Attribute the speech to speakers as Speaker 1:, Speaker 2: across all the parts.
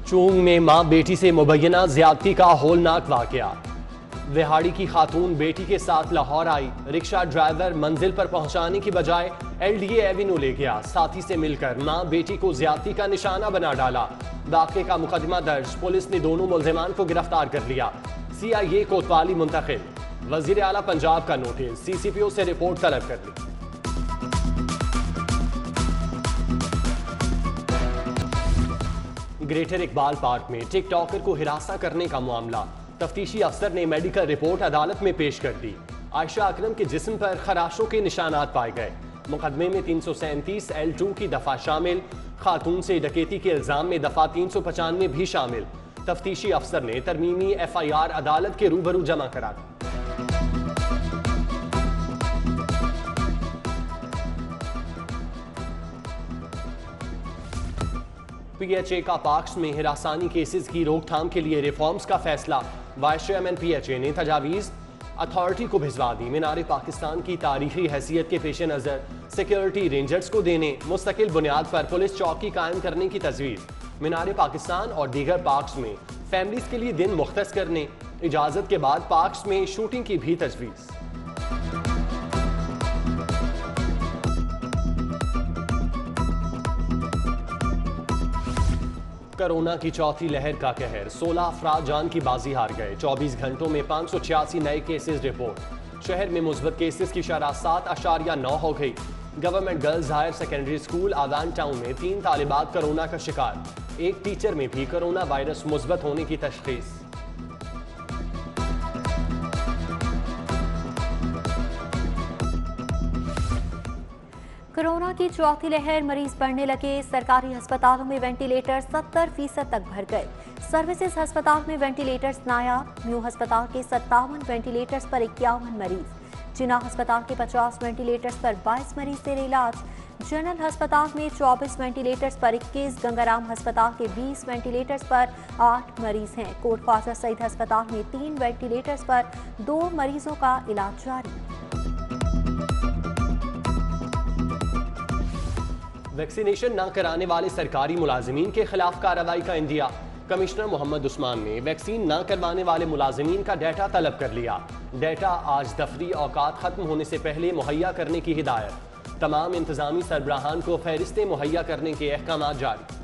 Speaker 1: चूंग में मां बेटी से मुबैना ज्यादती का होलनाक वाकया। विहाड़ी की खातून बेटी के साथ लाहौर आई। रिक्शा ड्राइवर मंजिल पर पहुंचाने की बजाय LDA एवेन्यू ले गया। साथी से मिलकर मां बेटी को ज्यादती का निशाना बना डाला। वाकये का मुकदमा दर्ज। पुलिस ने दोनों मुल्जिमान को गिरफ्तार कर लिया। CIA कोतवाली मुंतकिल। वजीर आला पंजाब का नोटिस। CCPO से रिपोर्ट तलब कर ली। ग्रेटर इकबाल पार्क में टिकटॉकर को हिरासा करने का मामला। तफ्तीशी अफसर ने मेडिकल रिपोर्ट अदालत में पेश कर दी। आयशा अकरम के जिस्म पर खराशों के निशानात पाए गए। मुकदमे में 337 L2 की दफा शामिल। खातून से डकैती के इल्जाम में दफा 395 भी शामिल। तफ्तीशी अफसर ने तरमीमी FIR अदालत के रूबरू जमा करा दी। PHA का पाक्स में हिरासानी केसेस की रोकथाम के लिए रिफॉर्म्स का फैसला। वाइस चेयरमैन PHA ने तजावीज़ अथॉरिटी को भिजवा दी। मीनार पाकिस्तान की तारीखी हैसियत के पेश नज़र सिक्योरिटी रेंजर्स को देने मुस्तकिल बुनियाद पर पुलिस चौकी कायम करने की तजवीज़। मीनार पाकिस्तान और दीगर पार्क्स में फैमिलीज के लिए दिन मुख्तस करने, इजाज़त के बाद पार्क्स में शूटिंग की भी तजवीज़। कोरोना की चौथी लहर का कहर। 16 अफराद जान की बाजी हार गए। 24 घंटों में 586 नए केसेस रिपोर्ट। शहर में मुस्बत केसेस की शरह 7.9 हो गई। Government girls higher secondary school Awan town में 3 तालिबात कोरोना का शिकार। एक टीचर में भी कोरोना वायरस मुस्बत होने की तशखीस।
Speaker 2: कोरोना की चौथी लहर, मरीज बढ़ने लगे। सरकारी अस्पतालों में वेंटिलेटर 70% तक भर गए। सर्विसेज अस्पताल में वेंटिलेटर्स नायाब। न्यू अस्पताल के 57 वेंटिलेटर्स पर 51 मरीज। जिन्ना अस्पताल के 50 वेंटिलेटर्स पर 22 मरीज तेरे इलाज। जनरल अस्पताल में 24 वेंटिलेटर्स पर 21। गंगाराम अस्पताल के 20 वेंटिलेटर्स पर 8 मरीज हैं। कोट ख्वाजा सईद अस्पताल में 3 वेंटिलेटर्स पर 2 मरीजों का इलाज जारी।
Speaker 1: वैक्सीनेशन न कराने वाले सरकारी मुलाजिमीन के खिलाफ कार्रवाई का इंदिया। कमिश्नर मोहम्मद उस्मान ने वैक्सीन न करवाने वाले मुलाजिमीन का डाटा तलब कर लिया। डाटा आज दफ्तरी औकात खत्म होने से पहले मुहैया करने की हिदायत। तमाम इंतजामी सरबराहान को फहरिस्तें मुहैया करने के अहकाम जारी।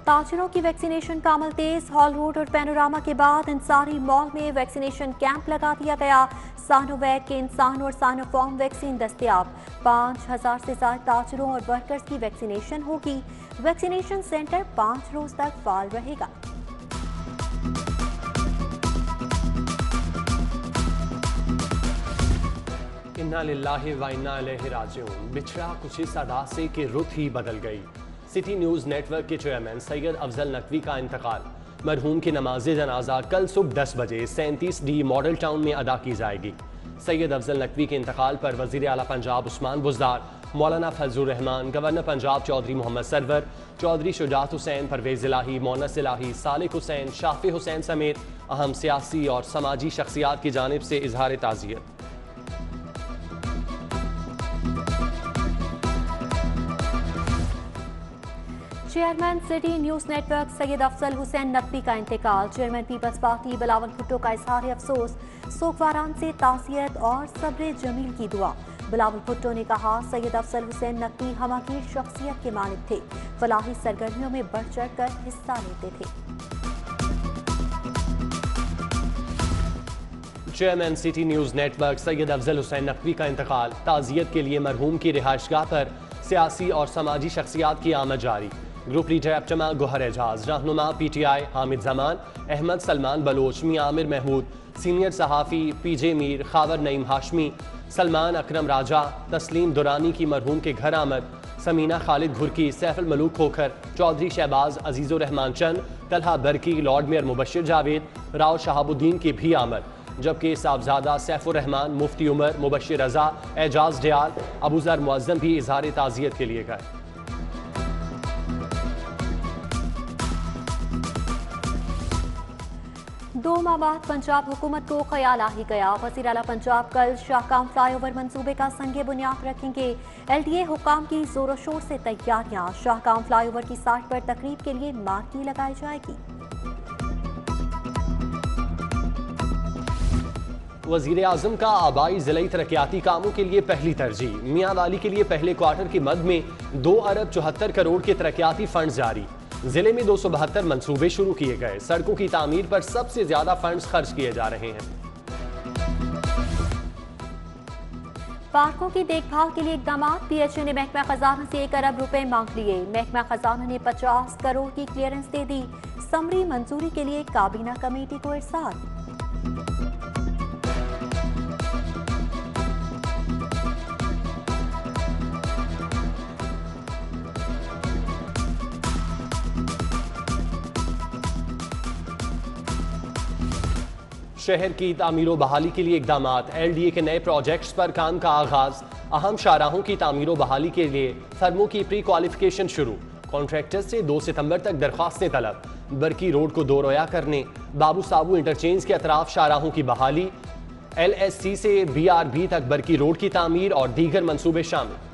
Speaker 2: ताजिरों की वैक्सीनेशन का अमल तेज। हॉल रोड और पैनोरामा के बाद इंसारी मॉल में वैक्सीनेशन कैंप लगा दिया गया। सानोवैक के इंसान और सानोफॉर्म वैक्सीन दस्तयाब। 5000 से ज्यादा ताजिरों और वर्कर्स की वैक्सीनेशन होगी। वैक्सीनेशन सेंटर 5 रोज तक फाल रहेगा।
Speaker 1: इन्ना लिल्लाहि व इन्ना इलैहि राजिऊन। बिछड़ा कुछ इस अदा से कि रुत ही बदल गई। सिटी न्यूज़ नेटवर्क के चेयरमैन सैयद अफजल नकवी का इंतकाल। मरहूम की नमाज जनाजा कल सुबह 10 बजे 37D मॉडल टाउन में अदा की जाएगी। सैयद अफजल नकवी के इंतकाल पर वज़ीर आला पंजाब उस्मान बुज़दार, मौलाना फजलुर रहमान, गवर्नर पंजाब चौधरी मोहम्मद सरवर, चौधरी शुजात हुसैन, परवेज़ इलाही, मोनस इलाही, सालिक हुसैन, शाफी हुसैन समेत अहम सियासी और समाजी शख्सियात की जानिब से इजहार ताज़ियत।
Speaker 2: Chairman city news network Syed Afzal Hussain Naqvi का इंतकाल। Chairman Peoples Party Bilawal Bhutto का इजहार अफसोस। सोगवारान से ताज़ियत और सब्र जमील की दुआ। बिलावल भुट्टो ने कहा, सैयद अफजल हुसैन नकवी हमागीर शख्सियत के मालिक थे। फलाही सरगर्मियों में बढ़ चढ़ कर हिस्सा लेते थे।
Speaker 1: Chairman city news network Syed Afzal Hussain Naqvi का इंतकाल। ताज़ियत के लिए मरहूम की रिहाइशगाह पर सियासी और समाजी शख्सियात की आमद जारी। ग्रुप लीडर अपचमा गोहर एजाज, रहनुमा PTI हामिद जमान, अहमद सलमान बलोच, मियां आमिर महमूद, सीनियर सहाफ़ी PJ मीर, खावर नईम हाशमी, सलमान अकरम राजा, तस्लीम दुरानी की मरहूम के घर आमद, समीना खालिद घुरकी, सैफुल मलूक खोखर, चौधरी शहबाज, अजीज़ुर रहमान चंद, तलहा बरकी, लॉर्ड मेयर मुबशिर जावेद, राव शहाबुद्दीन की भी आमद। जबकि साहबजादा सैफुर रहमान, मुफ्ती उमर, मुबशिर रजा, एजाज डयाल, अबूजर मुअज्जम भी इजहार ताज़ियत के लिए गए।
Speaker 2: 2 माह बाद पंजाब हुकूमत को ख्याल आ ही गया। वज़ीर आला पंजाब कल शाहकाम फ्लाईओवर मंसूबे का संगे बुनियाद रखेंगे। LDA हुकाम की जोरों शोर से तैयारियां। शाहकाम फ्लाईओवर की साइट पर तकरीब के लिए मार्की लगाई जाएगी।
Speaker 1: वज़ीर आज़म का आबाई ज़िलाई तरक्याती कामों के लिए पहली तरजीह। मियाँ वाली के लिए पहले क्वार्टर की मद में 2 अरब 74 करोड़ के तरक्याती फंड जारी। जिले में 272 मंसूबे शुरू किए गए। सड़कों की तामीर पर सबसे ज्यादा फंड्स खर्च किए जा रहे हैं।
Speaker 2: पार्कों की देखभाल के लिए इकदाम। PHA ने महकमा खजाना से 1 अरब रुपए मांग लिए। महकमा खजाना ने 50 करोड़ की क्लियरेंस दे दी। समरी मंजूरी के लिए काबीना कमेटी को इरसाल।
Speaker 1: शहर की तामीर बहाली के लिए इकदाम। LDA के नए प्रोजेक्ट्स पर काम का आगाज। अहम शाहराहों की तामीर बहाली के लिए फर्मों की प्री क्वालिफिकेशन शुरू। कॉन्ट्रैक्टर्स से 2 सितंबर तक दरख्वास्तें तलब। बरकी रोड को दोरया करने, बाबू साबू इंटरचेंज के अतराफ शाहराहों की बहाली। LSC से BRB तक बरकी रोड की तामीर और दीगर मंसूबे शामिल।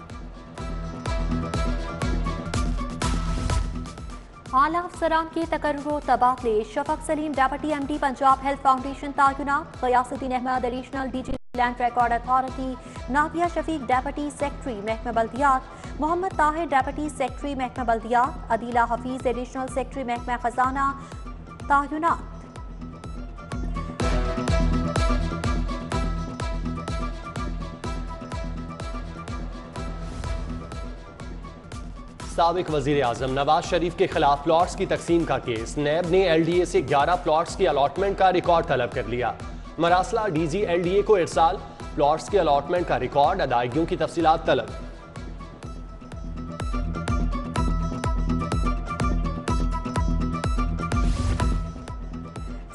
Speaker 2: आला अफसरान के तकर्रुर तबादले। Shafaq Saleem deputy MD Punjab health foundation तैनात। Ghiasuddin Ahmed additional DG land record authority. Nabia Shafiq deputy secretary महकमा बल्दियात। मोहम्मद ताहिर डेप्यूटी सेक्रेटरी महकमा बल्दियात। अदीला हफीज एडिशनल सेक्रेटरी महकमा खजाना तैनात।
Speaker 1: साबिक वजीर आजम नवाज शरीफ के खिलाफ प्लॉट्स की तकसीम का केस। नैब ने LDA से 11 प्लॉट्स की अलॉटमेंट का रिकॉर्ड तलब कर लिया। मरासला DG LDA को इरसाल। प्लॉट्स की अलॉटमेंट का रिकॉर्ड, अदायगियों की तफसीलात तलब।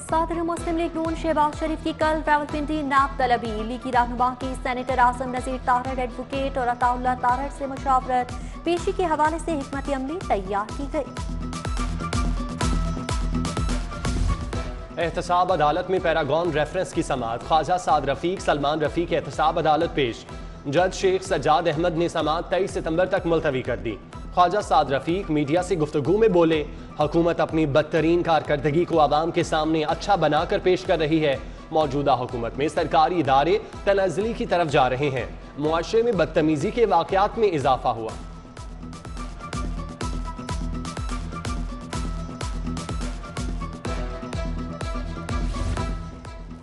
Speaker 2: सदर मुस्लिम लीग नून शहबाज शरीफ की कल रावलपिंडी नाब तलबी। लीगी रहनुमा की सेनेटर आजम नजीर तारड़ एडवोकेट और अताउल्लाह तारड़ से मुशावरत। पेशी के हवाले से हिकमत अमली तैयार की गई।
Speaker 1: एहतसाब अदालत में पैरागॉन रेफरेंस की समाअत। ख्वाजा साद रफीक सलमान रफीक एहतसाब अदालत पेश। जज शेख सज्जाद अहमद ने समाअत 23 सितंबर तक मुलतवी कर दी। ख्वाजा साद रफीक मीडिया से गुफ्तगू में बोले, हुकूमत अपनी बदतरीन कारकर्दगी को आवाम के सामने अच्छा बनाकर पेश कर रही है। मौजूदा हुकूमत में सरकारी इदारे तनाज़ुली की तरफ जा रहे हैं। मुआशरे में बदतमीजी के वाक़यात में इजाफा हुआ।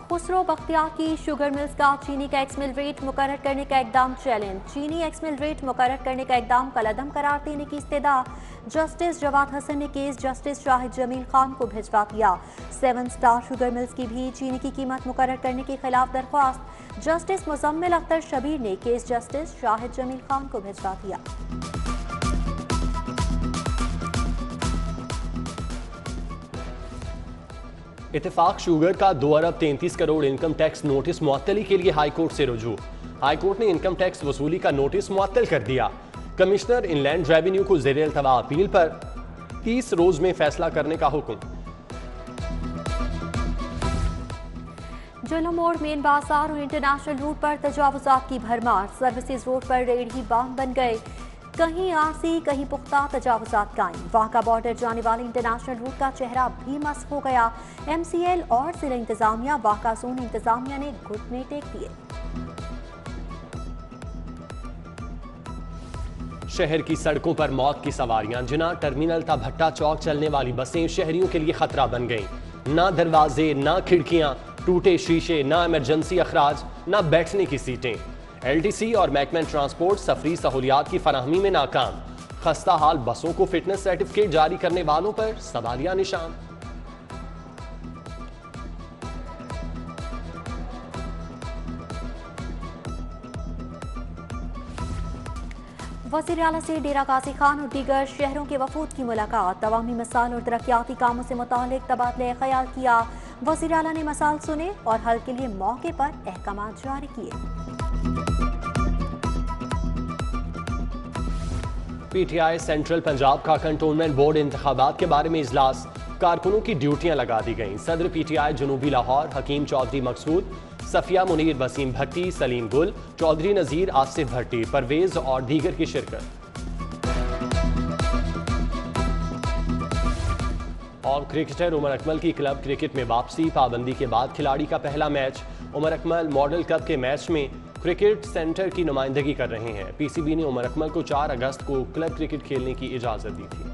Speaker 2: खुसरो बख्तियार की शुगर मिल्स का चीनी का एक्स मिल रेट मुकर्रर करने का इकदाम चैलेंज। चीनी एक्स मिल रेट मुकर्रर करने का इकदाम कलअदम करार देने की इस्तदा। जस्टिस जवाद हसन ने केस जस्टिस शाहिद जमील खान को भिजवा दिया। 7 स्टार शुगर मिल्स की भी चीनी की कीमत मुकर्रर करने के खिलाफ दरख्वास्त। जस्टिस मुजम्मिल अख्तर शबीर ने केस जस्टिस शाहिद जमील खान को भिजवा दिया।
Speaker 1: इत्तेफाक शुगर का 2 अरब 33 करोड़ इनकम टैक्स नोटिस मुअत्तली के लिए हाई कोर्ट से रुजू। हाई कोर्ट ने इनकम टैक्स वसूली का नोटिस मुअत्तल कर दिया। कमिश्नर इनलैंड रेवेन्यू को ज़ेर इल्तवा अपील पर 30 रोज में फैसला करने का हुक्म।
Speaker 2: जुलम मोड़ मेन बाजार और इंटरनेशनल रूट पर तजावुजात की भरमार। सर्विसेज रोड पर रेड ही बाम बन गए। कहीं आरसी कहीं पुख्ता तजावुजात कायम। वहां का बॉर्डर जाने वाले इंटरनेशनल रूट का चेहरा भी मस्क हो गया। MCL और जिला इंतजामिया वाका जोन इंतजामिया ने घुटने टेक दिए।
Speaker 1: शहर की सड़कों पर मौत की सवारियां। जिना टर्मिनल ता भट्टा चौक चलने वाली बसें शहरियों के लिए खतरा बन गईं। ना दरवाजे, ना खिड़कियां, टूटे शीशे, ना इमरजेंसी अखराज, ना बैठने की सीटें। LTC और महकमा ट्रांसपोर्ट सफरी सहूलियात की फराहमी में नाकाम। खस्ता हाल बसों को फिटनेस सर्टिफिकेट जारी करने वालों पर सवालिया निशान।
Speaker 2: वज़ीर आला से डेरा गाजी खान और दीगर शहरों के वफूद की मुलाकात। अवामी मसाल और तरक्याती कामों से मुतालिक तबादले ख्याल किया। वज़ीर आला ने मसाल सुने और हल के लिए मौके पर अहकामात जारी किए।
Speaker 1: PTI सेंट्रल पंजाब का कंटोनमेंट बोर्ड इंतखाबात के बारे में इजलास। कारकुनों की ड्यूटियां लगा दी गईं। सदर PTI जनूबी लाहौर हकीम चौधरी मकसूद, सफिया मुनीर, वसीम भट्टी, सलीम गुल, चौधरी नजीर, आसिफ भट्टी, परवेज और दीगर की शिरकत। और क्रिकेटर उमर अकमल की क्लब क्रिकेट में वापसी, पाबंदी के बाद खिलाड़ी का पहला मैच। उमर अकमल मॉडल कप के मैच में क्रिकेट सेंटर की नुमाइंदगी कर रहे हैं। PCB ने उमर अकमल को 4 अगस्त को क्लब क्रिकेट खेलने की इजाज़त दी थी।